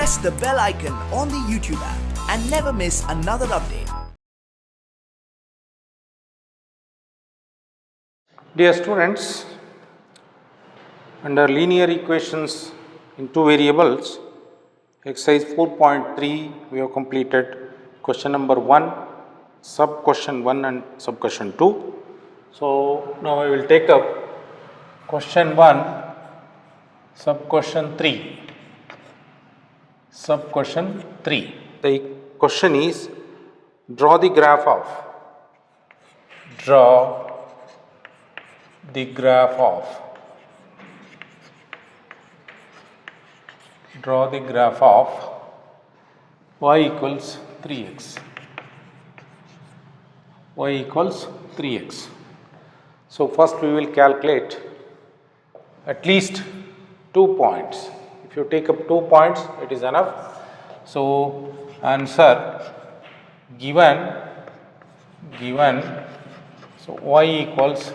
press the bell icon on the YouTube app and never miss another update. Dear students, under linear equations in two variables, exercise 4.3 we have completed question number 1, sub question 1 and sub question 2. So now I will take up question 1, sub question 3. Sub question 3. The question is, draw the graph of y equals 3x. Y equals 3x. So first we will calculate at least 2 points. If you take up 2 points, it is enough. So answer given, so y equals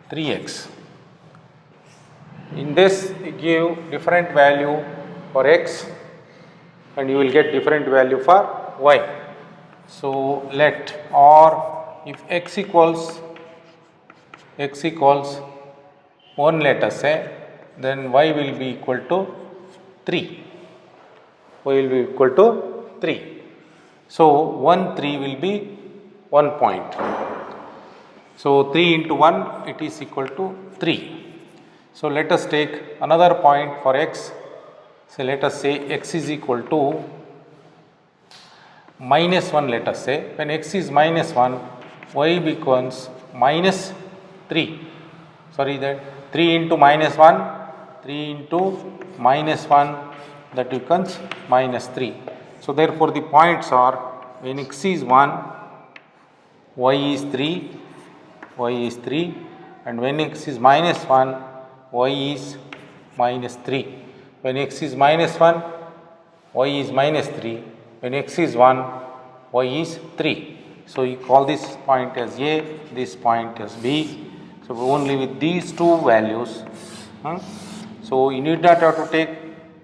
3x. In this, you give different value for x and you will get different value for y. So let, or if x equals 1, let us say, then y will be equal to 3. Y will be equal to 3. So 1, 3 will be 1 point. So 3 into 1, it is equal to 3. So let us take another point for x. So let us say x is equal to minus 1, let us say. When x is minus 1, y becomes minus 3. Sorry, that 3 into minus 1, 3 into minus 1, that becomes minus 3. So therefore the points are, when x is 1, y is 3, and when x is minus 1, y is minus 3. When x is minus 1, y is minus 3. When x is 1, y is 3. So you call this point as A, this point as B. So only with these two values. So you need not have to take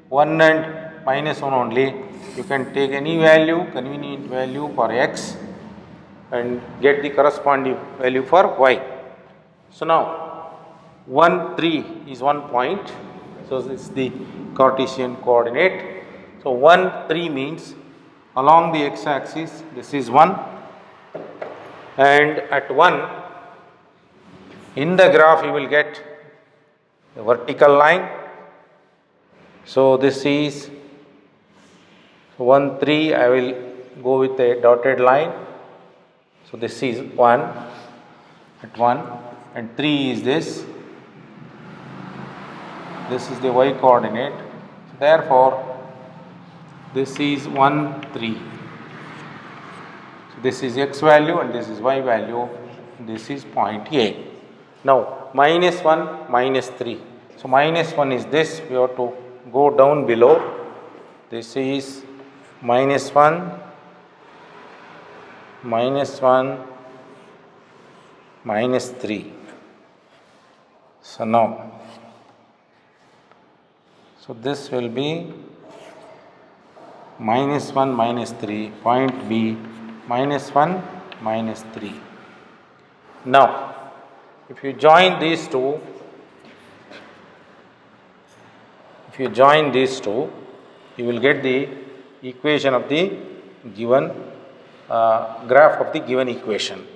1 and minus 1 only. You can take any value, convenient value for x, and get the corresponding value for y. So now 1, 3 is 1 point. So this is the Cartesian coordinate. So 1, 3 means along the x axis this is 1, and at 1 in the graph you will get a vertical line. So this is 1, 3, I will go with a dotted line. So this is 1 at 1, and 3 is this. This is the y coordinate. So therefore, this is 1, 3. So this is x value and this is y value. This is point A. Now minus 1, minus 3. So minus 1 is this. We have to go down below. This is minus 1, minus 3. So now, so this will be minus 1, minus 3, point B, minus 1, minus 3. Now, if you join these two, you will get the equation of the given graph of the given equation.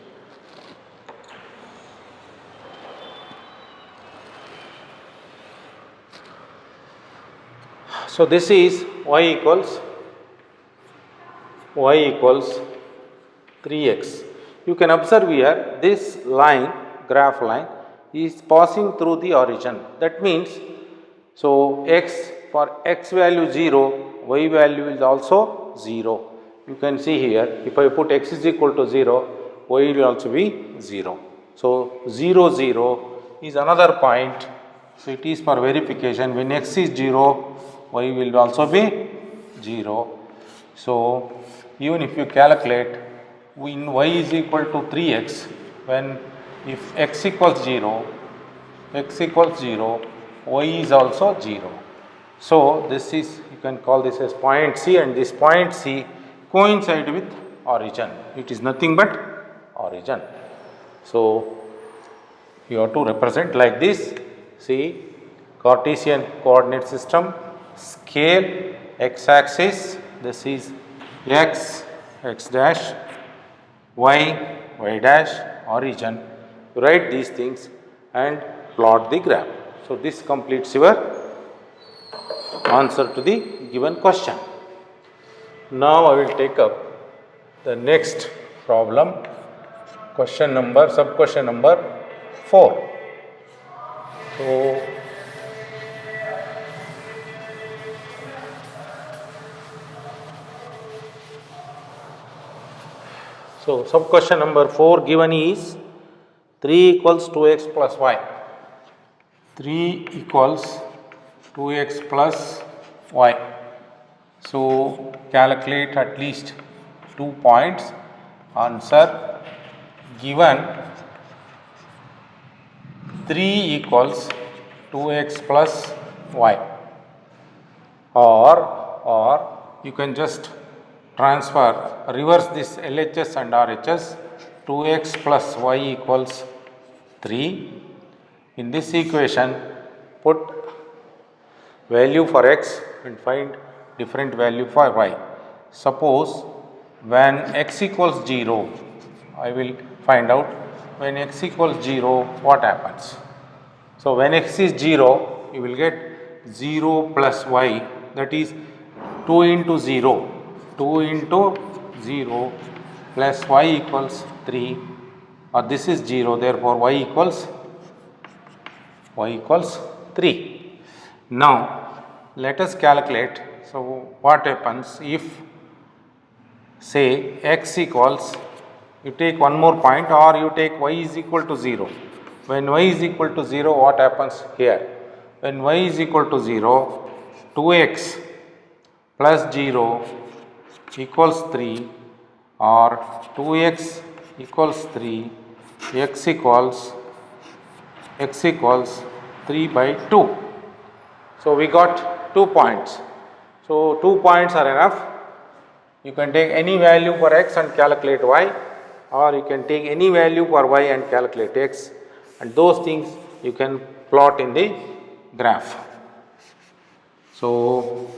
So this is y equals 3x. You can observe here this line, graph line, is passing through the origin. That means, so x, for x value 0, y value is also 0. You can see here, if I put x is equal to 0, y will also be 0. So 0, 0 is another point. So it is for verification. When x is 0, y will also be 0. So even if you calculate, when y is equal to 3x, when if x equals 0, y is also 0. So this is, you can call this as point C, and this point C coincide with origin. It is nothing but origin. So you have to represent like this. See, Cartesian coordinate system, scale, x-axis, this is x, x dash, y, y dash, origin. You write these things and plot the graph. So this completes your answer to the given question. Now I will take up the next problem, sub question number 4. So sub question number 4 given is 3 equals 2x plus y. 3 equals 2x plus y. So calculate at least 2 points. Answer given 3 equals 2x plus y, or you can just reverse this LHS and RHS. 2x plus y equals 3. In this equation, put value for x and find different value for y. Suppose when x equals 0, I will find out when x equals 0 what happens. So when x is 0, you will get 0 plus y, that is 2 into 0. 2 into 0 plus y equals 3, or this is 0, therefore y equals 3. Now let us calculate. So what happens if, say, x equals, you take one more point, or you take y is equal to 0. When y is equal to 0, what happens here? When y is equal to 0, 2x plus 0 equals 3, or 2x equals 3, x equals 3 by 2. So we got 2 points. So 2 points are enough. You can take any value for x and calculate y, or you can take any value for y and calculate x, and those things you can plot in the graph. So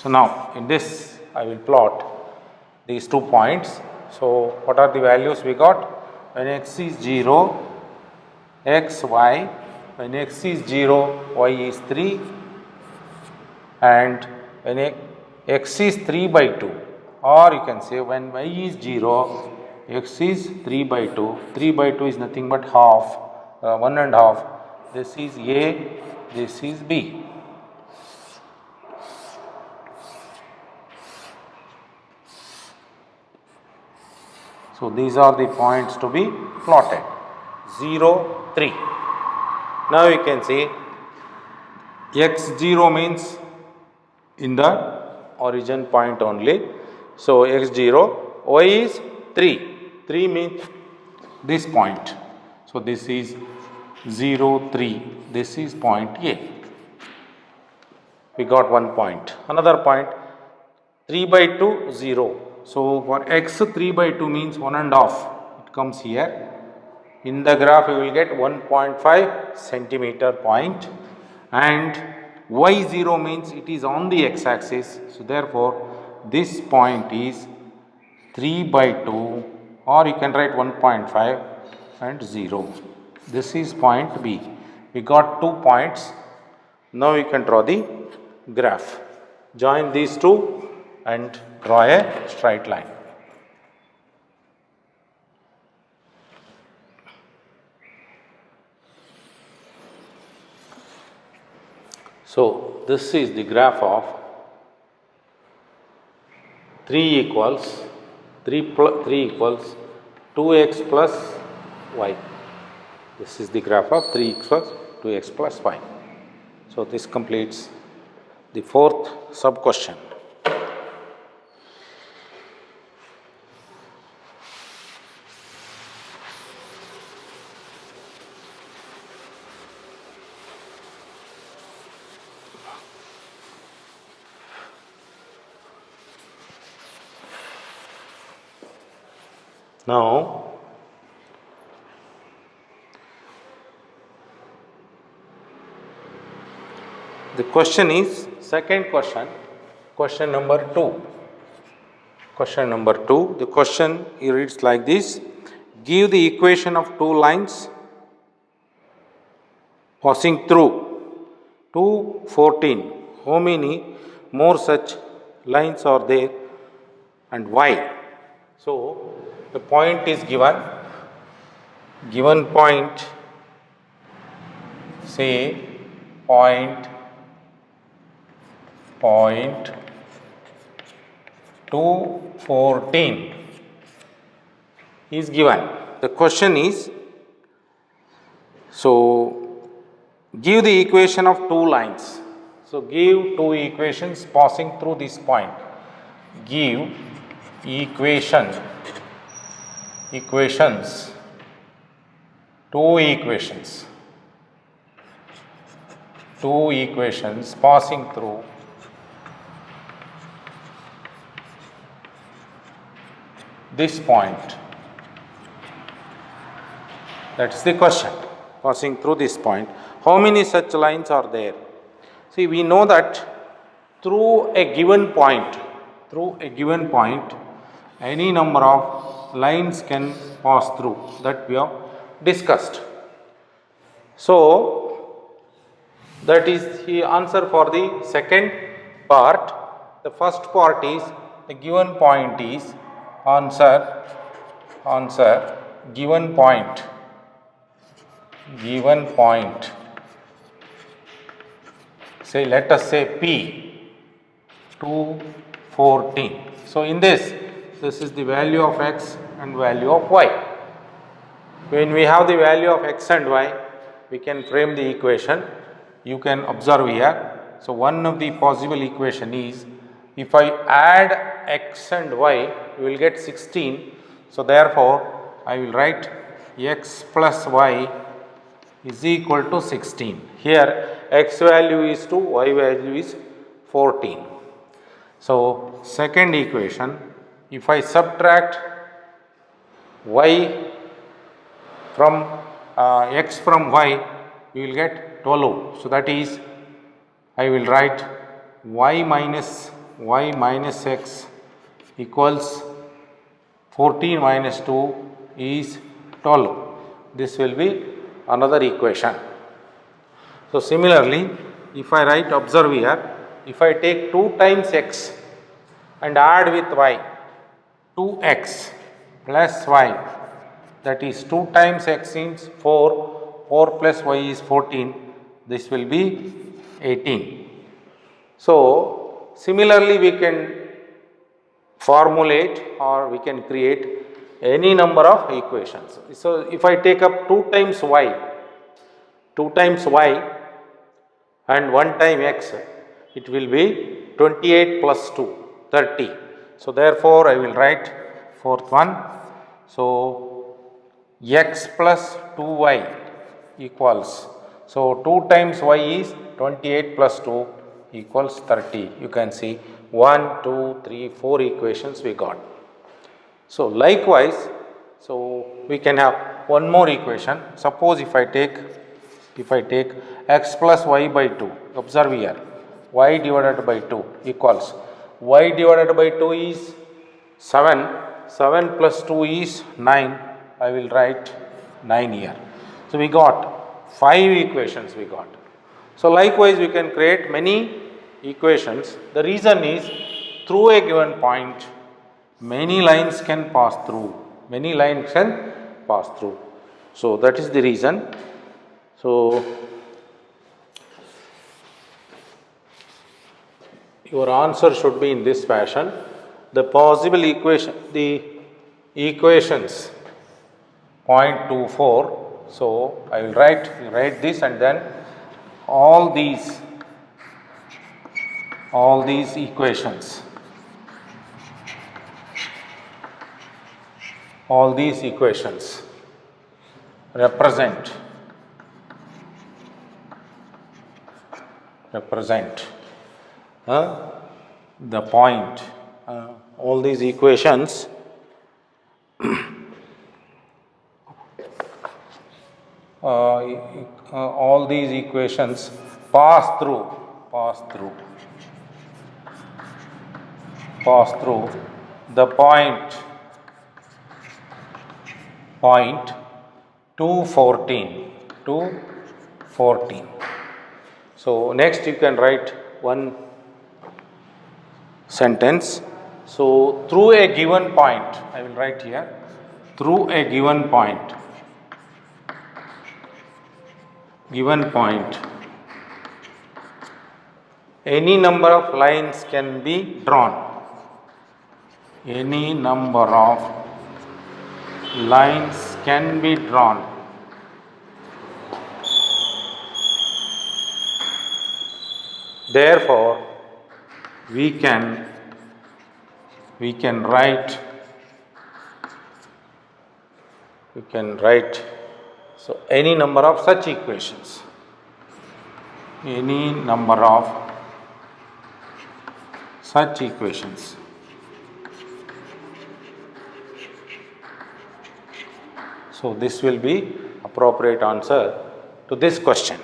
now in this I will plot these 2 points. So what are the values we got? When x is 0, x, y. When x is 0, y is 3, and when x is 3 by 2, or you can say when y is 0, x is 3 by 2. 3 by 2 is nothing but half, 1 and half. This is A, this is B. So these are the points to be plotted, 0, 3. Now you can see x0 means in the origin point only. So x0, y is 3. 3 means this point. So this is 0, 3. This is point A. We got 1 point. Another point, 3 by 2, 0. So for x 3 by 2 means 1 and half. It comes here. In the graph you will get 1.5 centimeter point, and y0 means it is on the x-axis. So therefore this point is 3 by 2, or you can write 1.5 and 0. This is point B. We got 2 points. Now you can draw the graph. Join these two and draw a straight line. So this is the graph of 3 equals 2x plus y. This is the graph of 3 equals 2x plus y. So this completes the 4th sub question. Now, the question is, second question, question number 2. Question number 2, the question reads like this: give the equation of two lines passing through 214. How many more such lines are there and why? So, the point is given point, say point 214 is given. The question is, so give the equation of two lines. So give two equations passing through this point. Give equations, two equations passing through this point. That is the question. Passing through this point, how many such lines are there? See, we know that through a given point, any number of lines can pass through, that we have discussed. So, that is the answer for the second part. The first part is the given point is answer given point, say, let us say P 214. So in this is the value of x and value of y. When we have the value of x and y, we can frame the equation. You can observe here. So one of the possible equation is, if I add x and y, you will get 16. So therefore, I will write x plus y is equal to 16. Here x value is 2, y value is 14. So second equation, if I subtract y from x from y, you will get 12. So that is, I will write y minus x equals 14 minus 2 is 12. This will be another equation. So similarly, if I write, observe here, if I take 2 times x and add with y, 2x plus y, that is 2 times x is 4 plus y is 14, this will be 18. So similarly, we can formulate or we can create any number of equations. So if I take up 2 times y and 1 time x, it will be 28 plus 2, 30. So therefore, I will write fourth one. So x plus 2y equals, so 2 times y is 28 plus 2 equals 30. You can see 1, 2, 3, 4 equations we got. So likewise, so we can have one more equation. Suppose if I take x plus y by 2, observe here, y divided by 2 equals, y divided by 2 is 7 plus 2 is 9, I will write 9 here. So we got 5 equations we got. So likewise, we can create many equations. The reason is, through a given point, many lines can pass through. So that is the reason. So your answer should be in this fashion. The possible equations 0.24. So I will write this, and then all these equations represent the point. All these equations all these equations pass through the point 214. So next you can write one sentence. So through a given point, I will write here, through a given point, any number of lines can be drawn. Any number of lines can be drawn. Therefore, we can write so any number of such equations. Any number of such equations. So this will be appropriate answer to this question.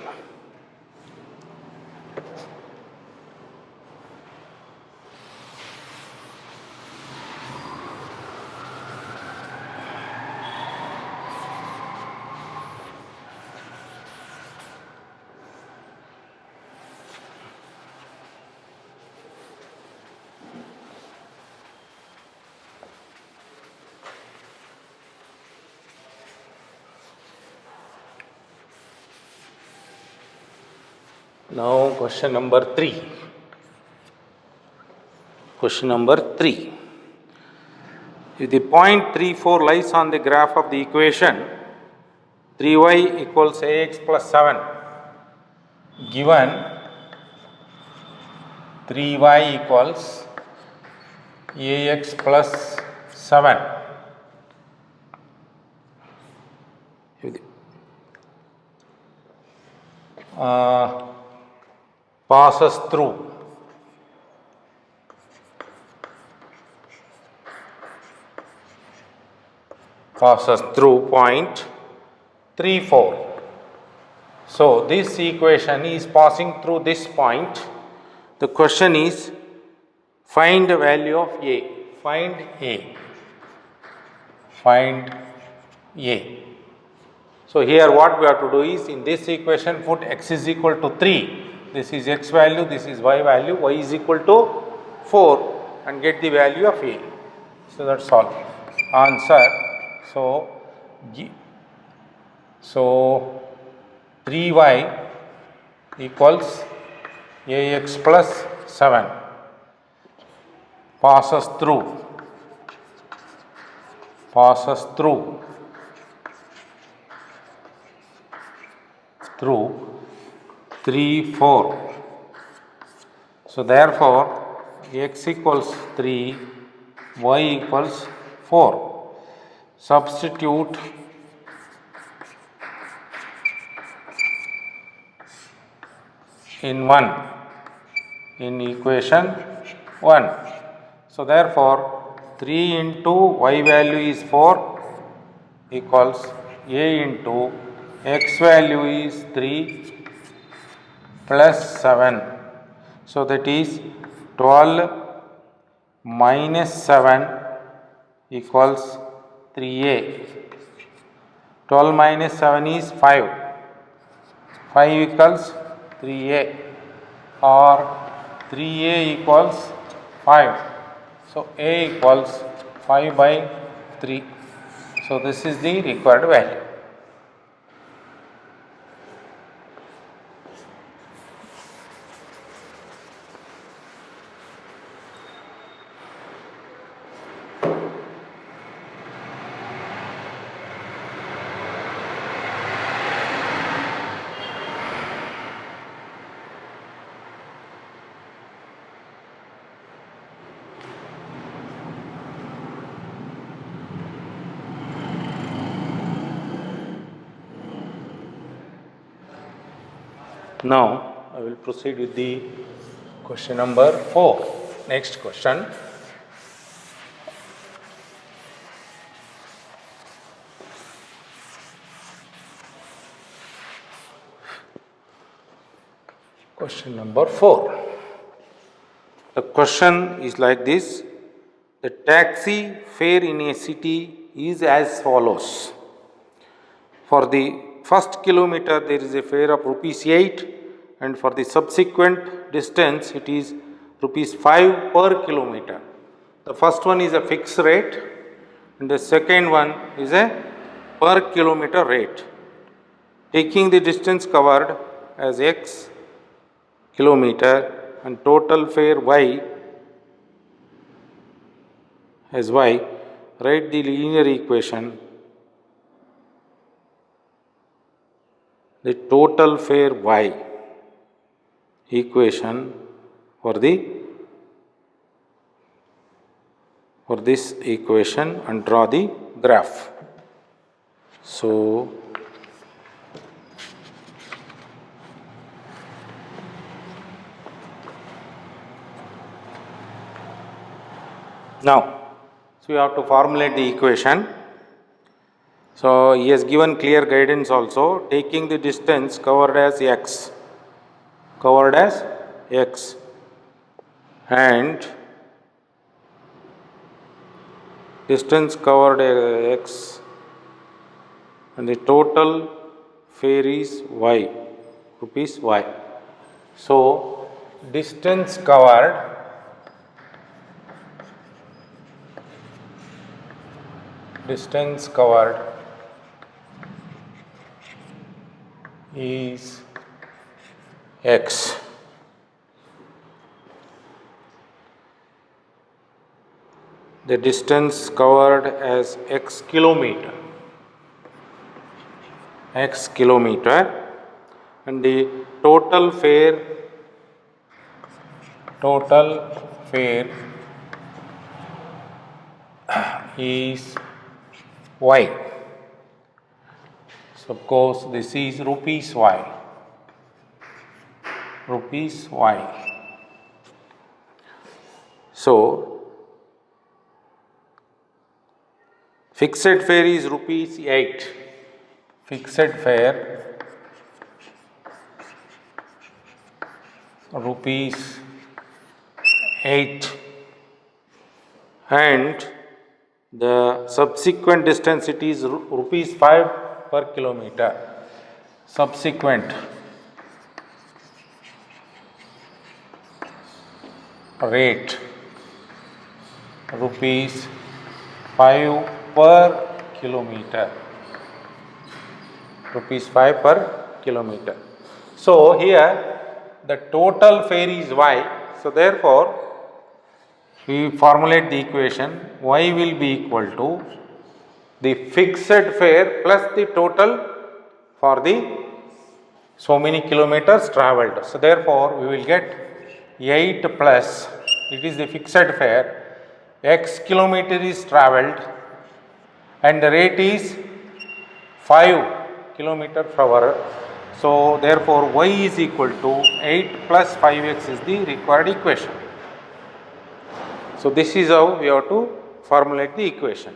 Now question number 3. If the point 3,4 lies on the graph of the equation 3y equals ax plus 7, given 3y equals ax plus 7, passes through point 3,4. So this equation is passing through this point. The question is, find the value of a. Find a. So here what we have to do is, in this equation put x is equal to 3. This is x value, this is y value, y is equal to 4, and get the value of a. So that's all. Answer. So 3y equals ax plus 7 passes through 3,4. So therefore x equals 3, y equals 4. Substitute in equation 1. So therefore 3 into y value is 4 equals a into x value is 3 plus 7. So that is 12 minus 7 equals 3a. 12 minus 7 is 5. 5 equals 3a, or 3a equals 5. So a equals 5 by 3. So this is the required value. Now I will proceed with the question number 4. Next question. Question number 4. The question is like this. The taxi fare in a city is as follows. For the first kilometer there is a fare of rupees 8, and for the subsequent distance it is rupees 5 per kilometer. The first one is a fixed rate and the second one is a per kilometer rate. Taking the distance covered as x kilometer and total fare y as y, write the linear equation. The total fare y equation for this equation and draw the graph. So now, we have to formulate the equation. So he has given clear guidance also, taking the distance covered as x, and distance covered as x and the total fare is y, rupees y. So distance covered is x. The distance covered as x kilometer, and the total fare is y. Suppose this is rupees y. So fixed fare is rupees 8. Rupees 8, and the subsequent distance it is rupees 5 per kilometer. Subsequent rate rupees 5 per kilometer. So here the total fare is y. So therefore we formulate the equation. Y will be equal to the fixed fare plus the total for the so many kilometers travelled. So therefore we will get 8 plus, it is the fixed fare, x kilometer is travelled and the rate is 5 kilometer per hour. So therefore y is equal to 8 plus 5x is the required equation. So this is how we have to formulate the equation.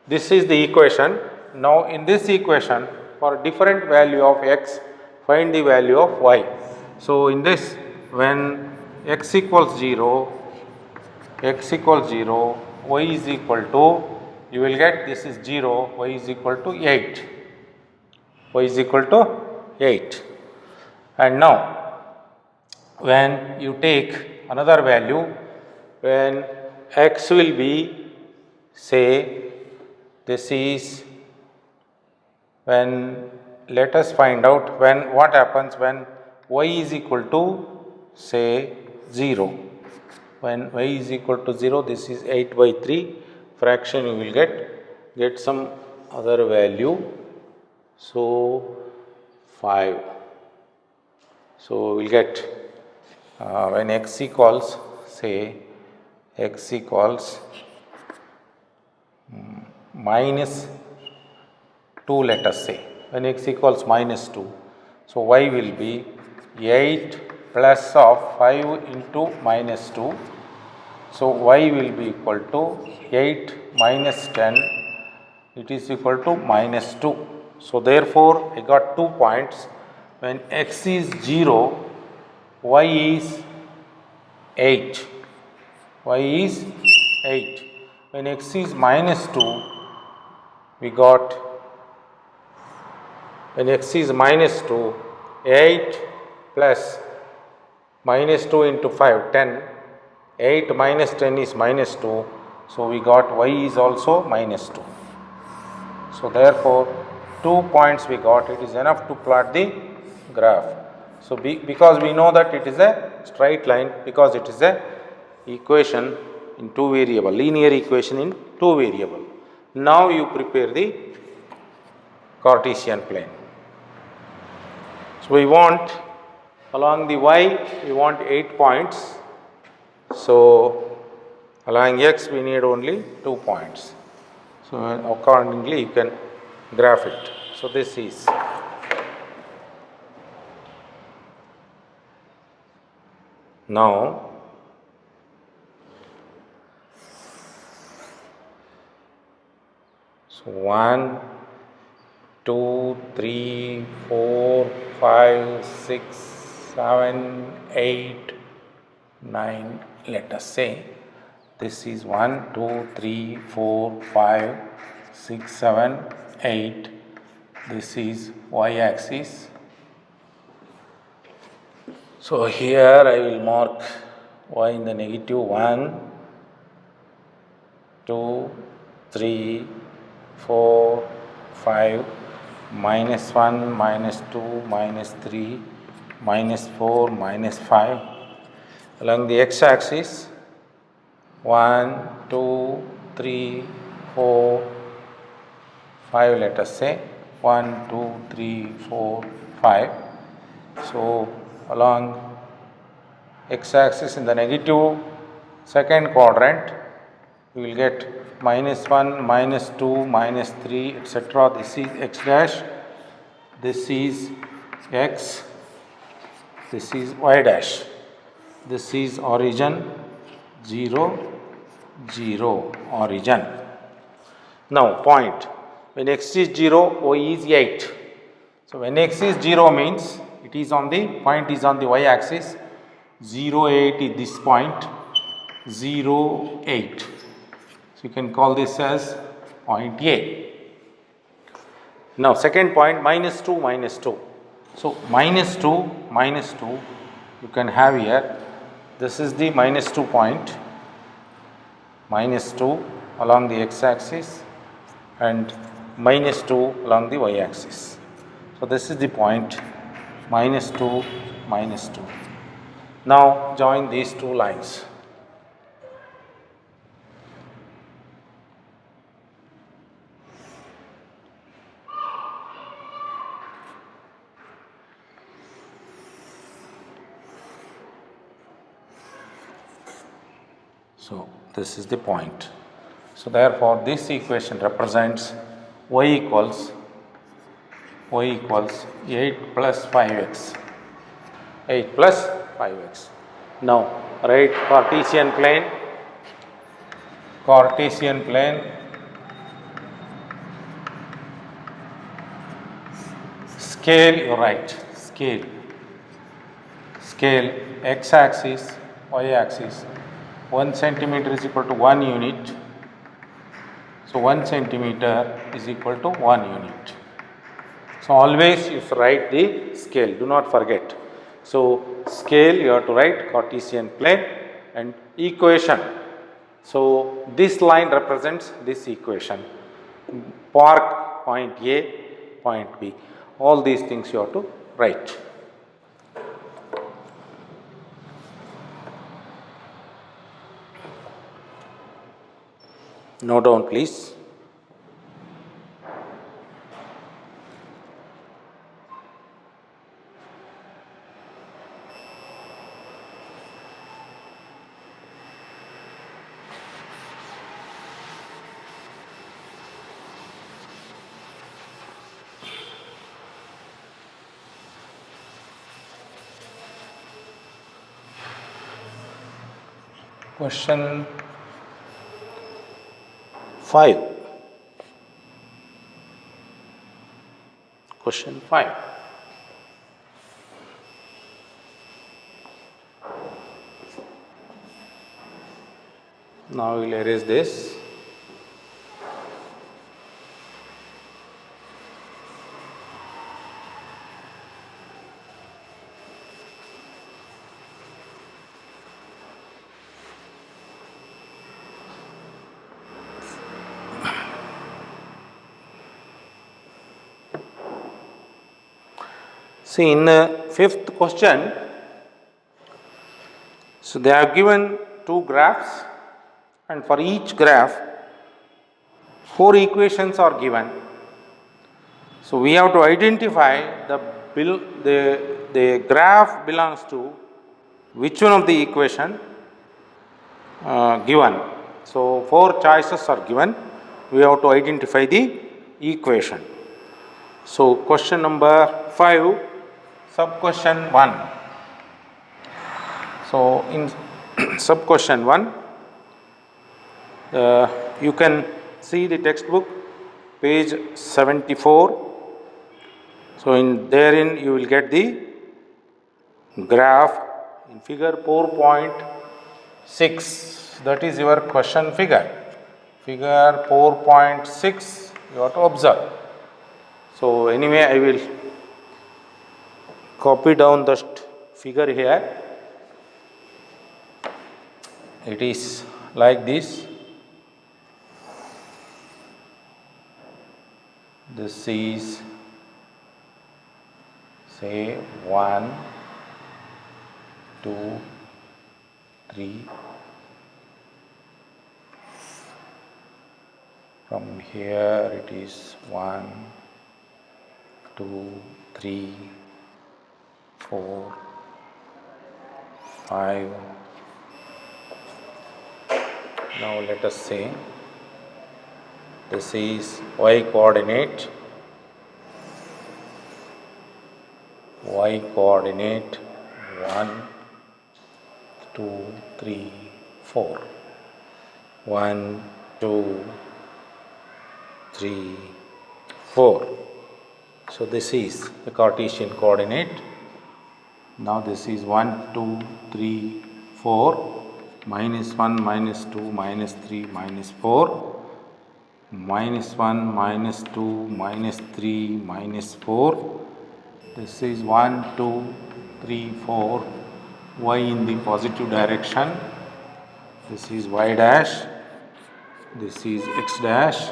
This is the equation. Now in this equation, for different value of x, find the value of y. So in this, when x equals 0, y is equal to, you will get this is 0, y is equal to 8. And now when you take another value, when x will be, say, this is, when, let us find out when, what happens when y is equal to, say, 0. When y is equal to 0, this is 8 by 3 fraction, you will get some other value. So 5. So we will get when x equals, say, x equals minus 2, let us say, when x equals minus 2. So y will be 8 plus of 5 into minus 2. So y will be equal to 8 minus 10, it is equal to minus 2. So therefore I got 2 points. When x is 0, y is 8. Y is 8. When x is minus 2, we got, when x is minus 2, 8 plus minus 2 into 5, 10. 8 minus 10 is minus 2. So, we got y is also minus 2. So, therefore, 2 points we got, it is enough to plot the graph. So, because we know that it is a straight line, because it is a equation in 2 variable, linear equation in 2 variable. Now, you prepare the Cartesian plane. So, we want along the y, we want 8 points. So, along x, we need only 2 points. So, accordingly, you can graph it. So, this is now so 1, 2, 3, 4, 5, 6, 7, 8, 9. Let us say this is 1, 2, 3, 4, 5, 6, 7, 8. This is y axis. So, here I will mark y in the negative 1, 2, 3, 4, 5, minus 1, minus 2, minus 3, minus 4, minus 5. Along the x axis, 1, 2, 3, 4, 5, let us say 1, 2, 3, 4, 5. So, along x axis in the negative second quadrant, we will get minus 1, minus 2, minus 3, etc. This is x dash, this is x, this is y dash, this is origin 0, 0 origin. Now, point, when x is 0, y is 8. So, when x is 0 means it is on the point is on the y axis, 0, 8 is this point, 0, 8. So, you can call this as point A. Now, second point, minus 2, minus 2. So, minus 2, you can have here, this is the minus 2 point, minus 2 along the x axis and minus 2 along the y axis. So, this is the point minus 2, minus 2. Now, join these two lines. So, this is the point. So, therefore, this equation represents y equals 8 plus 5x, 8 plus 5x. Now, write Cartesian plane, scale, you write scale, x axis, y axis, 1 centimeter is equal to 1 unit. So, 1 centimeter is equal to 1 unit. So, always you write the scale, do not forget. So, scale you have to write Cartesian plane and equation. So, this line represents this equation, park point A, point B, all these things you have to write. Note down please. Question 5. Question 5. Now we will erase this. See, in the fifth question, so they have given two graphs, and for each graph, four equations are given. So we have to identify the graph belongs to which one of the equation given. So four choices are given. We have to identify the equation. So question number 5, sub question 1. So in sub question 1, you can see the textbook page 74. So in therein you will get the graph in figure 4.6. That is your question figure. Figure 4.6 you have to observe. So anyway, I will copy down the figure here. It is like this. This is, say, 1, 2, 3. From here it is 1, 2, 3, 4, 5. Now let us say this is y coordinate. Y coordinate 1, 2, 3, 4. 1, 2, 3, 4. So this is the Cartesian coordinate. Now this is 1, 2, 3, 4. Minus 1, minus 2, minus 3, minus 4. Minus 1, minus 2, minus 3, minus 4. This is 1, 2, 3, 4. Y in the positive direction. This is y dash. This is x dash.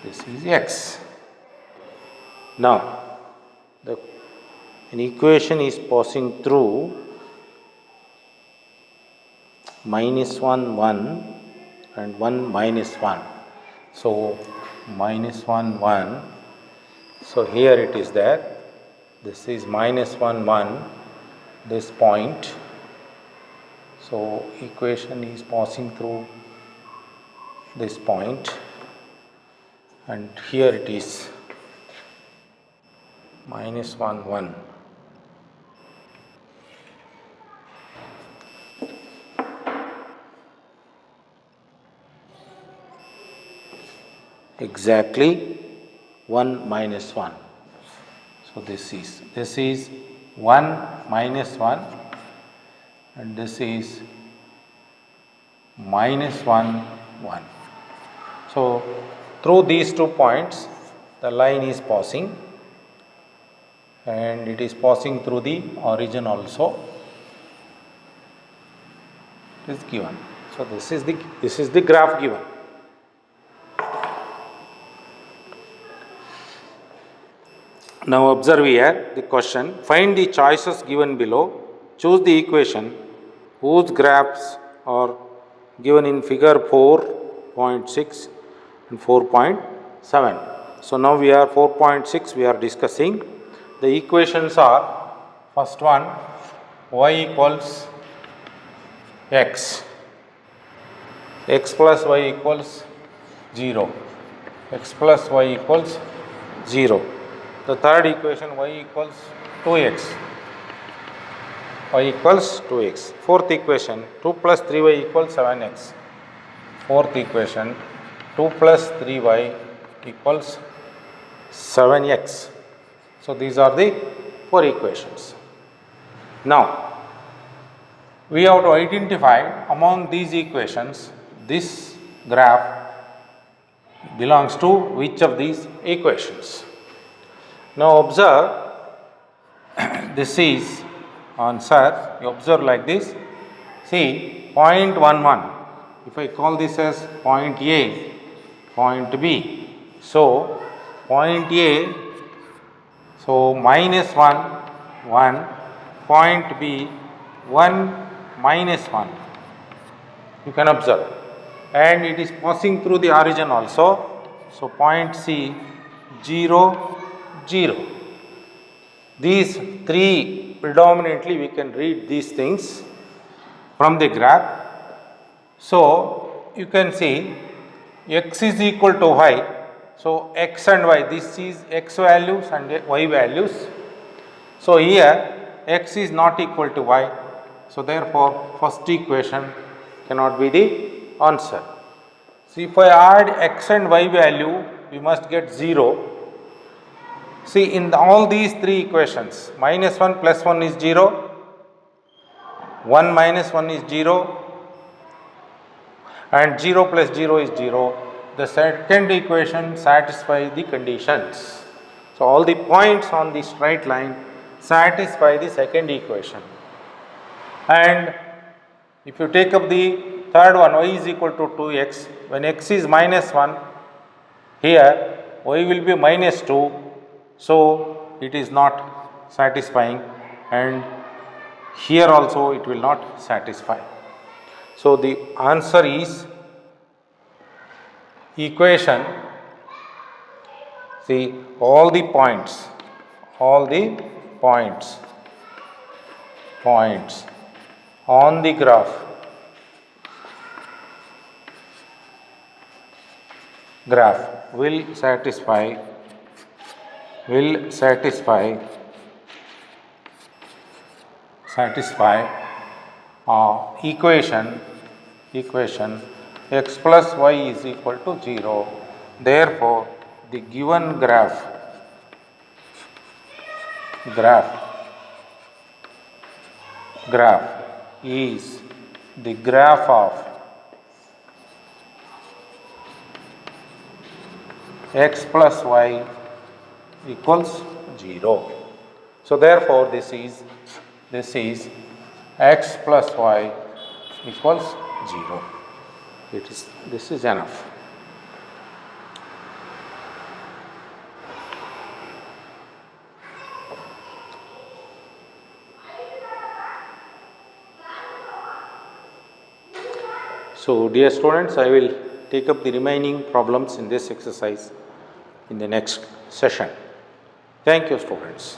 This is x. Now, an equation is passing through minus 1, 1 and 1 minus 1. So, minus 1, 1. So, here it is there. This is minus 1, 1, this point. So, equation is passing through this point, and here it is minus 1, 1. Exactly 1 minus 1. So this is 1 minus 1 and this is minus 1, 1. So through these 2 points the line is passing, and it is passing through the origin also. It is given. So this is the graph given. Now observe here the question. Find the choices given below. Choose the equation whose graphs are given in figure 4.6 and 4.7. So now we are 4.6 we are discussing. The equations are, first one, y equals x. X plus y equals 0. X plus y equals 0. The third equation, y equals 2x. Y equals 2x. Fourth equation, 2 plus 3y equals 7x. Fourth equation, 2 plus 3y equals 7x. So these are the 4 equations. Now, we have to identify among these equations this graph belongs to which of these equations. Now observe, this is answer, you observe like this. See, point 11, if I call this as point A, point B, so point A, so minus 1, 1, point B, 1, minus 1, you can observe, and it is passing through the origin also, so point C, 0, 0. These three predominantly we can read these things from the graph. So you can see x is equal to y, so x and y, this is x values and y values. So here x is not equal to y, so therefore first equation cannot be the answer. So if I add x and y value, we must get 0. See, in all these three equations, minus 1 plus 1 is 0, 1 minus 1 is 0, and 0 plus 0 is 0. The second equation satisfies the conditions. So all the points on the straight line satisfy the second equation. And if you take up the third one, y is equal to 2x, when x is minus 1, here y will be minus 2, so it is not satisfying, and here also it will not satisfy. So the answer is equation, see all the points on the graph will satisfy equation x plus y is equal to 0. Therefore, the given graph is the graph of x plus y equals 0. So therefore, this is x plus y equals 0. This is enough. So dear students, I will take up the remaining problems in this exercise in the next session. Thank you, students.